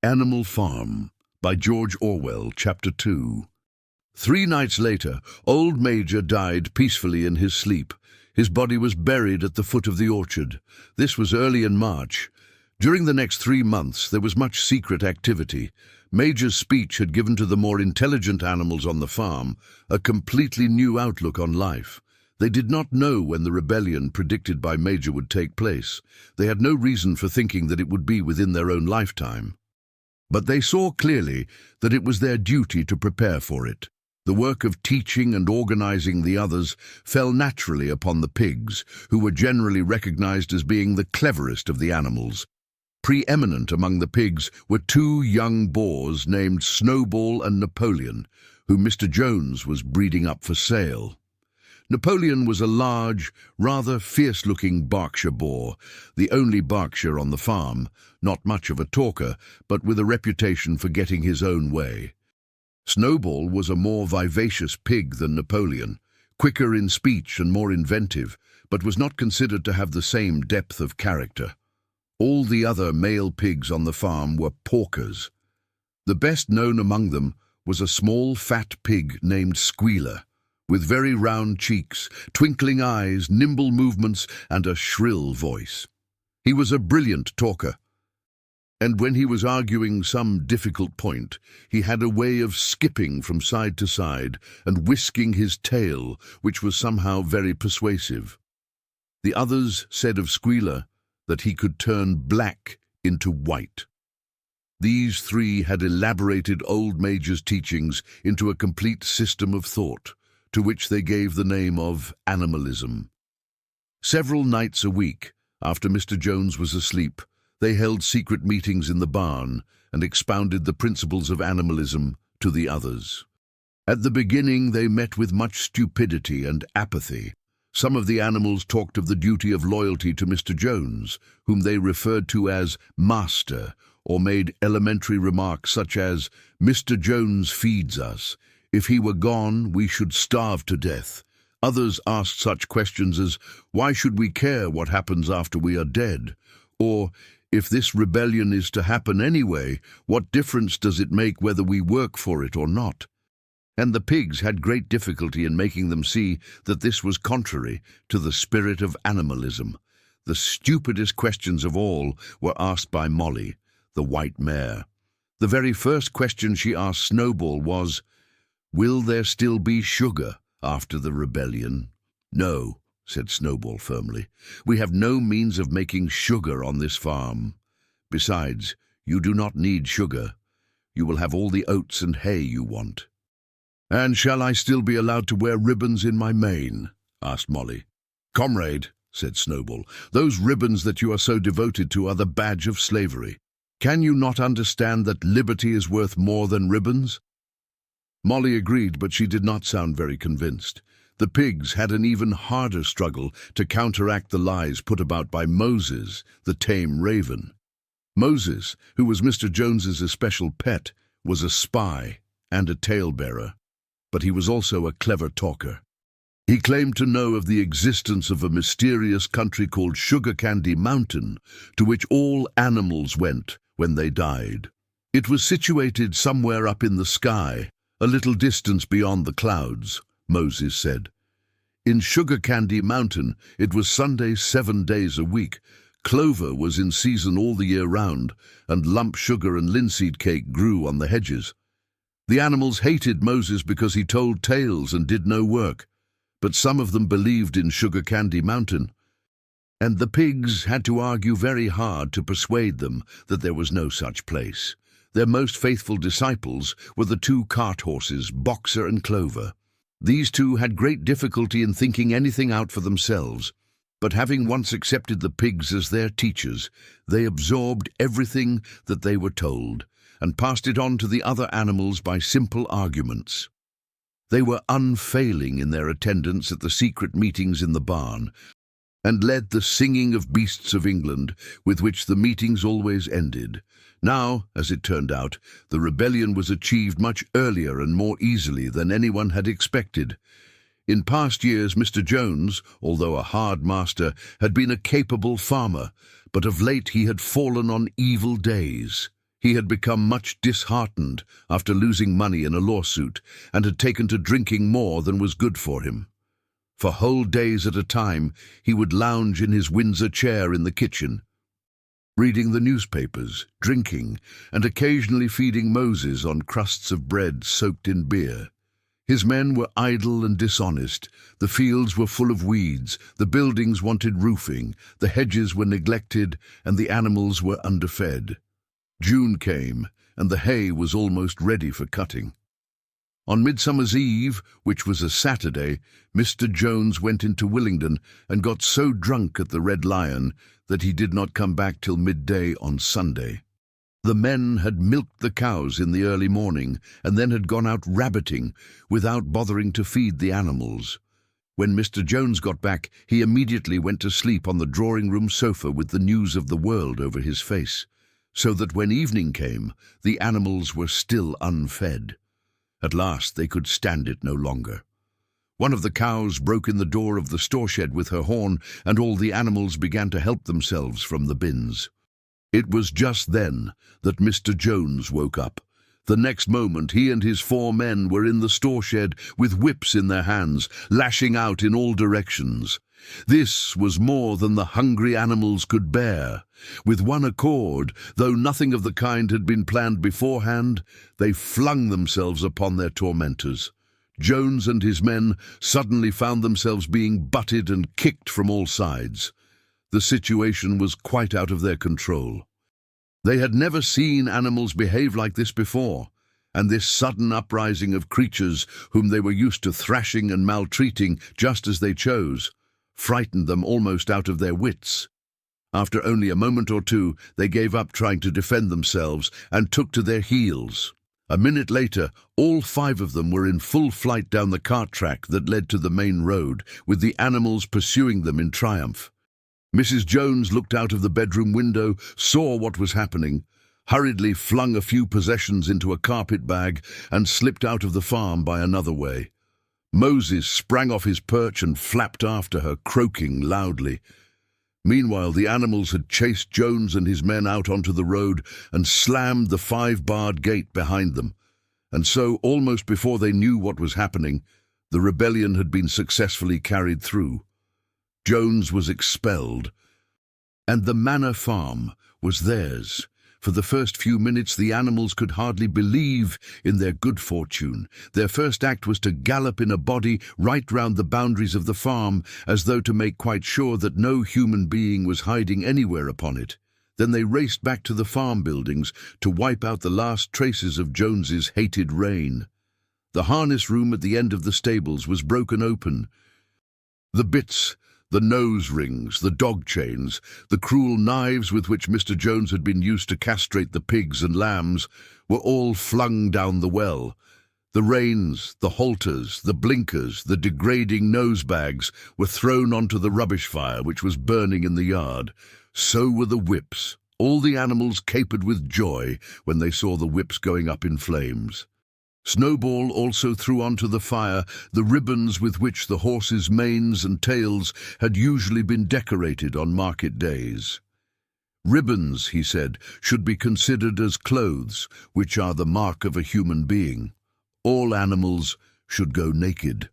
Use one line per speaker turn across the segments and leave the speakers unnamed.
Animal Farm by George Orwell, Chapter 2. 3 nights later, old Major died peacefully in his sleep. His body was buried at the foot of the orchard. This was early in March. During the next 3 months, there was much secret activity. Major's speech had given to the more intelligent animals on the farm a completely new outlook on life. They did not know when the rebellion predicted by Major would take place. They had no reason for thinking that it would be within their own lifetime. But they saw clearly that it was their duty to prepare for it. The work of teaching and organizing the others fell naturally upon the pigs, who were generally recognized as being the cleverest of the animals. Preeminent among the pigs were 2 young boars named Snowball and Napoleon, whom Mr. Jones was breeding up for sale. Napoleon was a large, rather fierce-looking Berkshire boar, the only Berkshire on the farm, not much of a talker, but with a reputation for getting his own way. Snowball was a more vivacious pig than Napoleon, quicker in speech and more inventive, but was not considered to have the same depth of character. All the other male pigs on the farm were porkers. The best known among them was a small fat pig named Squealer, with very round cheeks, twinkling eyes, nimble movements, and a shrill voice. He was a brilliant talker, and when he was arguing some difficult point, he had a way of skipping from side to side and whisking his tail, which was somehow very persuasive. The others said of Squealer that he could turn black into white. These 3 had elaborated old Major's teachings into a complete system of thought, to which they gave the name of animalism. Several nights a week, after Mr. Jones was asleep, they held secret meetings in the barn and expounded the principles of animalism to the others. At the beginning, they met with much stupidity and apathy. Some of the animals talked of the duty of loyalty to Mr. Jones, whom they referred to as Master, or made elementary remarks such as, "Mr. Jones feeds us. If he were gone, we should starve to death." Others asked such questions as, "Why should we care what happens after we are dead?" Or, "If this rebellion is to happen anyway, what difference does it make whether we work for it or not?" And the pigs had great difficulty in making them see that this was contrary to the spirit of animalism. The stupidest questions of all were asked by Molly, the white mare. The very first question she asked Snowball was, "Will there still be sugar after the rebellion?" "No," said Snowball firmly. "We have no means of making sugar on this farm. Besides, you do not need sugar. You will have all the oats and hay you want." "And shall I still be allowed to wear ribbons in my mane?" asked Molly. "Comrade," said Snowball, "those ribbons that you are so devoted to are the badge of slavery. Can you not understand that liberty is worth more than ribbons?" Molly agreed, but she did not sound very convinced. The pigs had an even harder struggle to counteract the lies put about by Moses, the tame raven. Moses, who was Mr. Jones's especial pet, was a spy and a talebearer, but he was also a clever talker. He claimed to know of the existence of a mysterious country called Sugar Candy Mountain, to which all animals went when they died. It was situated somewhere up in the sky, a little distance beyond the clouds, Moses said. In Sugar Candy Mountain, it was Sunday 7 days a week. Clover was in season all the year round, and lump sugar and linseed cake grew on the hedges. The animals hated Moses because he told tales and did no work, but some of them believed in Sugar Candy Mountain, and the pigs had to argue very hard to persuade them that there was no such place. Their most faithful disciples were the 2 cart horses, Boxer and Clover. These 2 had great difficulty in thinking anything out for themselves, but having once accepted the pigs as their teachers, they absorbed everything that they were told and passed it on to the other animals by simple arguments. They were unfailing in their attendance at the secret meetings in the barn, and led the singing of beasts of England, with which the meetings always ended. Now, as it turned out, the rebellion was achieved much earlier and more easily than anyone had expected. In past years, Mr. Jones, although a hard master, had been a capable farmer, but of late he had fallen on evil days. He had become much disheartened after losing money in a lawsuit and had taken to drinking more than was good for him. For whole days at a time, he would lounge in his Windsor chair in the kitchen, reading the newspapers, drinking, and occasionally feeding Moses on crusts of bread soaked in beer. His men were idle and dishonest, the fields were full of weeds, the buildings wanted roofing, the hedges were neglected, and the animals were underfed. June came, and the hay was almost ready for cutting. On Midsummer's Eve, which was a Saturday, Mr. Jones went into Willingdon and got so drunk at the Red Lion that he did not come back till midday on Sunday. The men had milked the cows in the early morning and then had gone out rabbiting without bothering to feed the animals. When Mr. Jones got back, he immediately went to sleep on the drawing-room sofa with the news of the world over his face, so that when evening came, the animals were still unfed. At last they could stand it no longer. One of the cows broke in the door of the store shed with her horn, and all the animals began to help themselves from the bins. It was just then that Mr. Jones woke up. The next moment he and his 4 men were in the store shed with whips in their hands, lashing out in all directions. This was more than the hungry animals could bear. With one accord, though nothing of the kind had been planned beforehand, they flung themselves upon their tormentors. Jones and his men suddenly found themselves being butted and kicked from all sides. The situation was quite out of their control. They had never seen animals behave like this before, and this sudden uprising of creatures whom they were used to thrashing and maltreating just as they chose frightened them almost out of their wits. After only a moment or two, they gave up trying to defend themselves and took to their heels. A minute later, all 5 of them were in full flight down the cart track that led to the main road, with the animals pursuing them in triumph. Mrs. Jones looked out of the bedroom window, saw what was happening, hurriedly flung a few possessions into a carpet bag, and slipped out of the farm by another way. Moses sprang off his perch and flapped after her, croaking loudly. Meanwhile, the animals had chased Jones and his men out onto the road and slammed the 5-barred gate behind them. And so, almost before they knew what was happening, the rebellion had been successfully carried through. Jones was expelled, and the manor farm was theirs. For the first few minutes, the animals could hardly believe in their good fortune. Their first act was to gallop in a body right round the boundaries of the farm, as though to make quite sure that no human being was hiding anywhere upon it. Then they raced back to the farm buildings to wipe out the last traces of Jones's hated reign. The harness room at the end of the stables was broken open. The bits, the nose rings, the dog chains, the cruel knives with which Mr. Jones had been used to castrate the pigs and lambs, were all flung down the well. The reins, the halters, the blinkers, the degrading nose bags were thrown onto the rubbish fire which was burning in the yard. So were the whips. All the animals capered with joy when they saw the whips going up in flames. Snowball also threw onto the fire the ribbons with which the horses' manes and tails had usually been decorated on market days. Ribbons, he said, should be considered as clothes, which are the mark of a human being. All animals should go naked.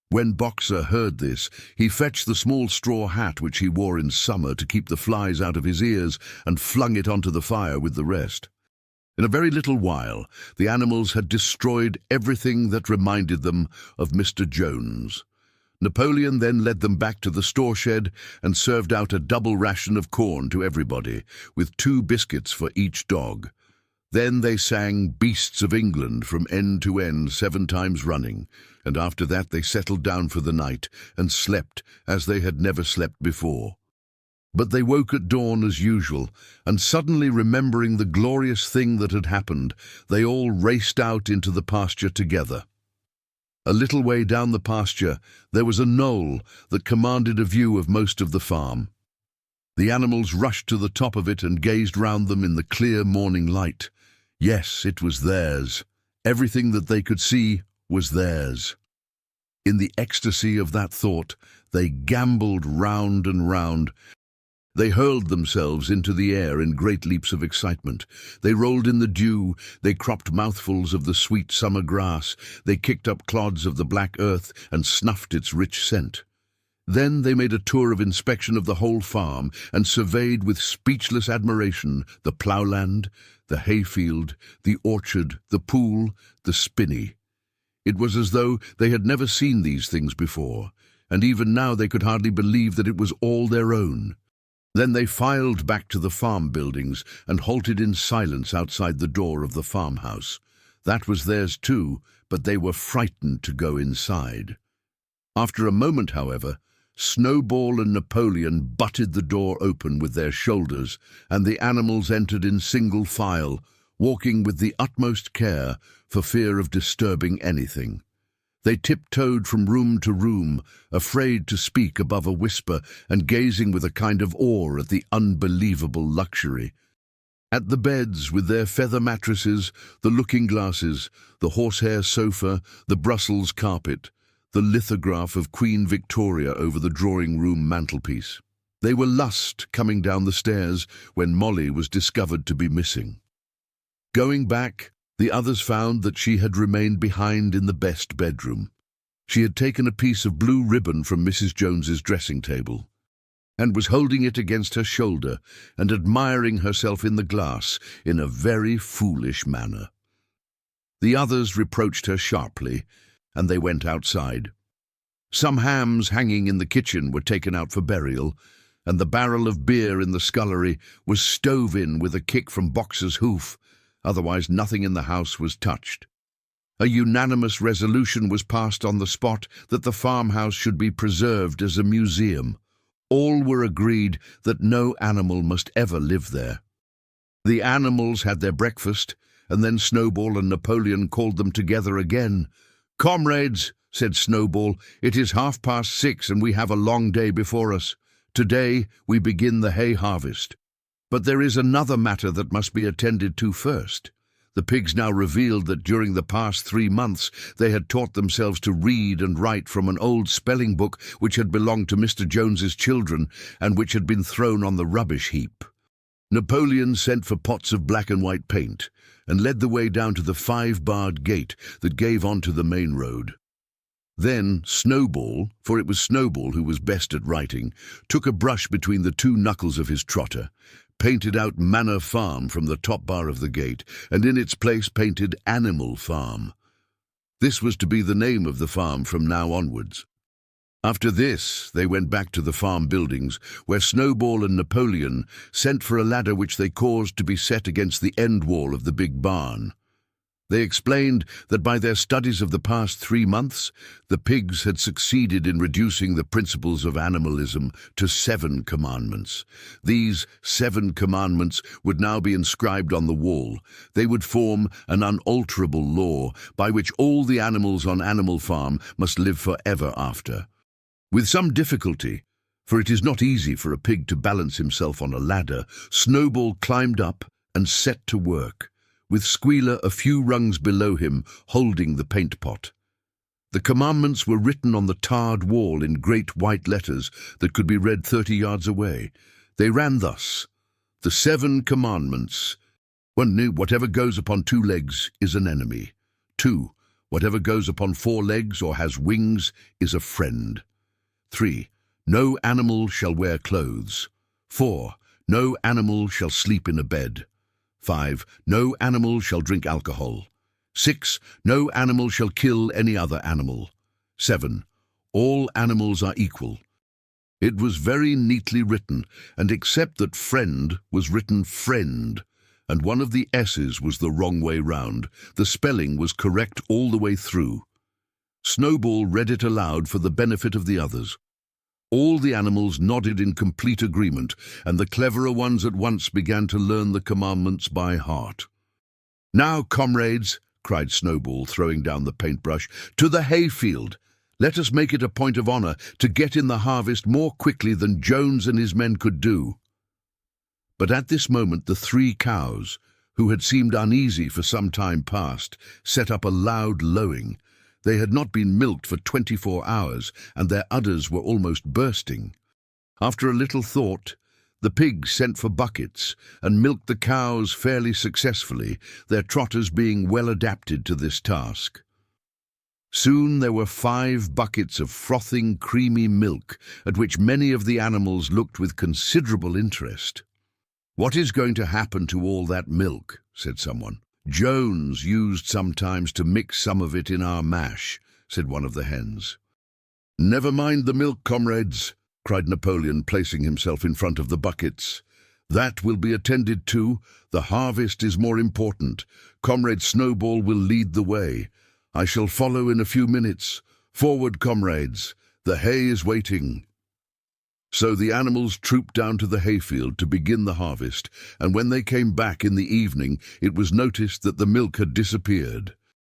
When Boxer heard this, he fetched the small straw hat which he wore in summer to keep the flies out of his ears and flung it onto the fire with the rest. In a very little while, the animals had destroyed everything that reminded them of Mr. Jones. Napoleon then led them back to the store shed and served out a double ration of corn to everybody, with 2 biscuits for each dog. Then they sang Beasts of England from end to end 7 times running, and after that they settled down for the night and slept as they had never slept before. But they woke at dawn as usual, and suddenly remembering the glorious thing that had happened, they all raced out into the pasture together. A little way down the pasture there was a knoll that commanded a view of most of the farm. The animals rushed to the top of it and gazed round them in the clear morning light. Yes, it was theirs. Everything that they could see was theirs. In the ecstasy of that thought, they gambolled round and round, They hurled themselves into the air in great leaps of excitement. They rolled in the dew, they cropped mouthfuls of the sweet summer grass, they kicked up clods of the black earth and snuffed its rich scent. Then they made a tour of inspection of the whole farm and surveyed with speechless admiration the ploughland, the hayfield, the orchard, the pool, the spinney. It was as though they had never seen these things before, and even now they could hardly believe that it was all their own. Then they filed back to the farm buildings and halted in silence outside the door of the farmhouse. That was theirs too, but they were frightened to go inside. After a moment, however, Snowball and Napoleon butted the door open with their shoulders, and the animals entered in single file, walking with the utmost care for fear of disturbing anything. They tiptoed from room to room, afraid to speak above a whisper and gazing with a kind of awe at the unbelievable luxury. At the beds with their feather mattresses, the looking-glasses, the horsehair sofa, the Brussels carpet, the lithograph of Queen Victoria over the drawing-room mantelpiece. They were lost coming down the stairs when Molly was discovered to be missing. Going back, the others found that she had remained behind in the best bedroom. She had taken a piece of blue ribbon from Mrs. Jones's dressing table and was holding it against her shoulder and admiring herself in the glass in a very foolish manner. The others reproached her sharply, and they went outside. Some hams hanging in the kitchen were taken out for burial, and the barrel of beer in the scullery was stove in with a kick from Boxer's hoof. Otherwise nothing in the house was touched. A unanimous resolution was passed on the spot that the farmhouse should be preserved as a museum. All were agreed that no animal must ever live there. The animals had their breakfast, and then Snowball and Napoleon called them together again. "Comrades," said Snowball, "it is 6:30 and we have a long day before us. Today we begin the hay harvest. But there is another matter that must be attended to first." The pigs now revealed that during the past 3 months they had taught themselves to read and write from an old spelling book which had belonged to Mr. Jones's children and which had been thrown on the rubbish heap. Napoleon sent for pots of black and white paint and led the way down to the 5-barred gate that gave onto the main road. Then Snowball, for it was Snowball who was best at writing, took a brush between the 2 knuckles of his trotter, painted out Manor Farm from the top bar of the gate, and in its place painted Animal Farm. This was to be the name of the farm from now onwards. After this, they went back to the farm buildings, where Snowball and Napoleon sent for a ladder which they caused to be set against the end wall of the big barn. They explained that by their studies of the past 3 months, the pigs had succeeded in reducing the principles of animalism to 7 commandments. These 7 commandments would now be inscribed on the wall. They would form an unalterable law by which all the animals on Animal Farm must live forever after. With some difficulty, for it is not easy for a pig to balance himself on a ladder, Snowball climbed up and set to work, with Squealer a few rungs below him, holding the paint pot. The commandments were written on the tarred wall in great white letters that could be read 30 yards away. They ran thus: "The 7 commandments. 1. Whatever goes upon 2 legs is an enemy. 2. Whatever goes upon 4 legs or has wings is a friend. 3. No animal shall wear clothes. 4. No animal shall sleep in a bed. 5. No animal shall drink alcohol. 6. No animal shall kill any other animal. 7. All animals are equal." It was very neatly written, and except that friend was written friend, and one of the S's was the wrong way round, the spelling was correct all the way through. Snowball read it aloud for the benefit of the others. All the animals nodded in complete agreement, and the cleverer ones at once began to learn the commandments by heart. "Now, comrades," cried Snowball, throwing down the paintbrush, "to the hayfield. Let us make it a point of honour to get in the harvest more quickly than Jones and his men could do." But at this moment the 3 cows, who had seemed uneasy for some time past, set up a loud lowing. They had not been milked for 24 hours, and their udders were almost bursting. After a little thought, The pigs sent for buckets and milked the cows fairly successfully, their trotters being well adapted to this task. Soon there were 5 buckets of frothing, creamy milk, at which many of the animals looked with considerable interest. "What is going to happen to all that milk?" said someone. "Jones used sometimes to mix some of it in our mash," said one of the hens. "Never mind the milk, comrades," cried Napoleon, placing himself in front of the buckets. "That will be attended to. The harvest is more important. Comrade Snowball will lead the way. I shall follow in a few minutes. Forward, comrades. The hay is waiting." So the animals trooped down to the hayfield to begin the harvest, and when they came back in the evening, it was noticed that the milk had disappeared.